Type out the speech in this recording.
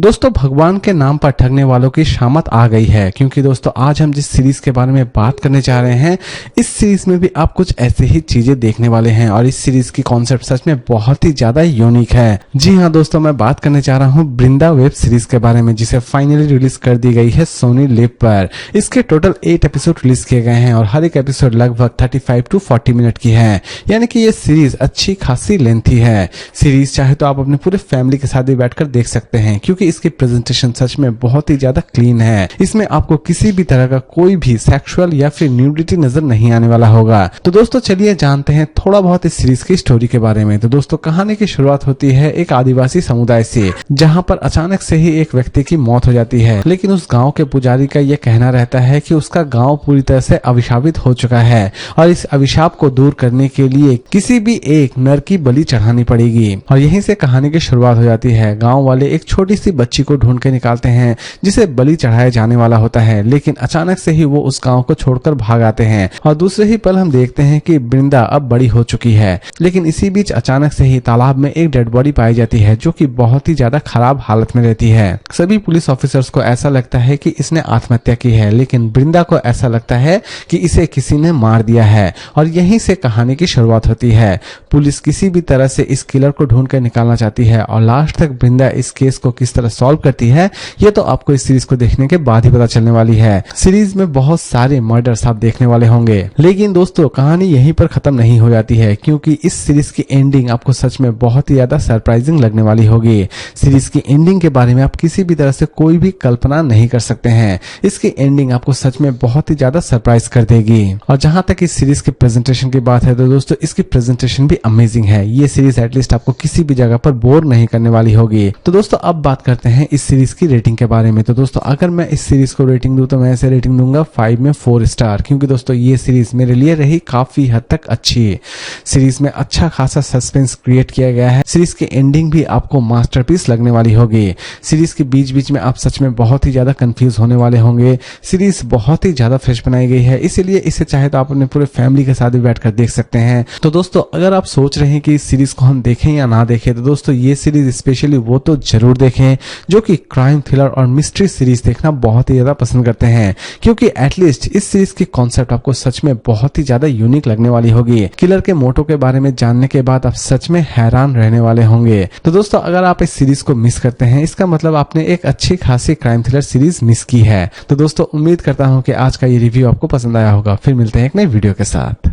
दोस्तों भगवान के नाम पर ठगने वालों की शामत आ गई है, क्योंकि दोस्तों आज हम जिस सीरीज के बारे में बात करने जा रहे हैं इस सीरीज में भी आप कुछ ऐसे ही चीजें देखने वाले हैं और इस सीरीज की कॉन्सेप्ट सच में बहुत ही ज्यादा यूनिक है। जी हाँ दोस्तों, मैं बात करने जा रहा हूँ वृंदा वेब सीरीज के बारे में, जिसे फाइनली रिलीज कर दी गई है सोनी लिव पर। इसके टोटल 8 एपिसोड रिलीज किए गए हैं और हर एक एपिसोड लगभग 35 to 40 मिनट की है, यानी कि ये सीरीज अच्छी खासी लेंथी है। सीरीज चाहे तो आप अपने पूरे फैमिली के साथ भी बैठकर देख सकते हैं, क्योंकि इसकी प्रेजेंटेशन सच में बहुत ही ज्यादा क्लीन है। इसमें आपको किसी भी तरह का कोई भी सेक्सुअल या फिर न्यूडिटी नजर नहीं आने वाला होगा। तो दोस्तों चलिए जानते हैं थोड़ा बहुत इस सीरीज की स्टोरी के बारे में। तो दोस्तों कहानी की शुरुआत होती है एक आदिवासी समुदाय से, जहां पर अचानक से ही एक व्यक्ति की मौत हो जाती है। लेकिन उस गांव के पुजारी का यह कहना रहता है कि उसका गांव पूरी तरह से अभिशापित हो चुका है और इस अभिशाप को दूर करने के लिए किसी भी एक नर की बलि चढ़ानी पड़ेगी। और यहीं से कहानी की शुरुआत हो जाती है। गांव वाले एक छोटी सी बच्ची को ढूंढ के निकालते हैं जिसे बलि चढ़ाया जाने वाला होता है, लेकिन अचानक से ही वो उस गांव को छोड़कर भाग आते हैं। और दूसरे ही पल हम देखते हैं कि वृंदा अब बड़ी हो चुकी है। लेकिन इसी बीच अचानक से ही तालाब में एक डेड बॉडी पाई जाती है, जो कि बहुत ही ज्यादा खराब हालत में रहती है। सभी पुलिस ऑफिसर्स को ऐसा लगता है कि इसने आत्महत्या की है, लेकिन वृंदा को ऐसा लगता है कि इसे किसी ने मार दिया है। और यहीं से कहानी की शुरुआत होती है। पुलिस किसी भी तरह से इस किलर को ढूंढ कर निकालना चाहती है और लास्ट तक वृंदा इस केस को किस तरह सॉल्व करती है ये तो आपको इस सीरीज को देखने के बाद ही पता चलने वाली है। सीरीज में बहुत सारे मर्डर्स आप देखने वाले होंगे, लेकिन दोस्तों कहानी यहीं पर खत्म नहीं हो जाती है, क्योंकि इस सीरीज की एंडिंग आपको सच में बहुत ही ज्यादा सरप्राइजिंग लगने वाली होगी। सीरीज की एंडिंग के बारे में आप किसी भी तरह से कोई भी कल्पना नहीं कर सकते हैं। इसकी एंडिंग आपको सच में बहुत ही ज्यादा सरप्राइज कर देगी। और जहां तक इस सीरीज की प्रेजेंटेशन की बात है तो दोस्तों इसकी प्रेजेंटेशन भी अमेजिंग है। ये सीरीज एटलीस्ट आपको किसी भी जगह पर बोर नहीं करने वाली होगी। तो दोस्तों अब बात करते हैं इस सीरीज की रेटिंग के बारे में। तो दोस्तों अगर मैं इस सीरीज को रेटिंग दूं तो मैं इसे रेटिंग दूंगा 5 में 4 स्टार, क्योंकि दोस्तों ये सीरीज मेरे लिए रही काफी हद तक अच्छी है। सीरीज में अच्छा खासा सस्पेंस क्रिएट किया गया है। सीरीज की एंडिंग भी आपको मास्टरपीस लगने वाली होगी। सीरीज के बीच बीच में आप सच में बहुत ही ज्यादा कंफ्यूज होने वाले होंगे। सीरीज बहुत ही ज्यादा फ्रेश बनाई गई है, इसीलिए इसे चाहे तो आप अपने पूरे फैमिली के साथ भी बैठकर देख सकते हैं। तो दोस्तों अगर आप सोच रहे हैं कि इस सीरीज को हम देखें या ना देखें, तो दोस्तों ये सीरीज स्पेशली वो तो जरूर देखें जो कि क्राइम थ्रिलर और मिस्ट्री सीरीज देखना बहुत ही ज्यादा पसंद करते हैं, क्योंकि एटलीस्ट इस सीरीज की कॉन्सेप्ट आपको सच में बहुत ही ज्यादा यूनिक लगने वाली होगी। किलर के मोटो के बारे में जानने के बाद आप सच में हैरान रहने वाले होंगे। तो दोस्तों अगर आप इस सीरीज को मिस करते हैं, इसका मतलब आपने एक अच्छी खासी क्राइम थ्रिलर सीरीज मिस की है। तो दोस्तों उम्मीद करता हूं कि आज का ये रिव्यू आपको पसंद आया होगा। फिर मिलते हैं एक नई वीडियो के साथ।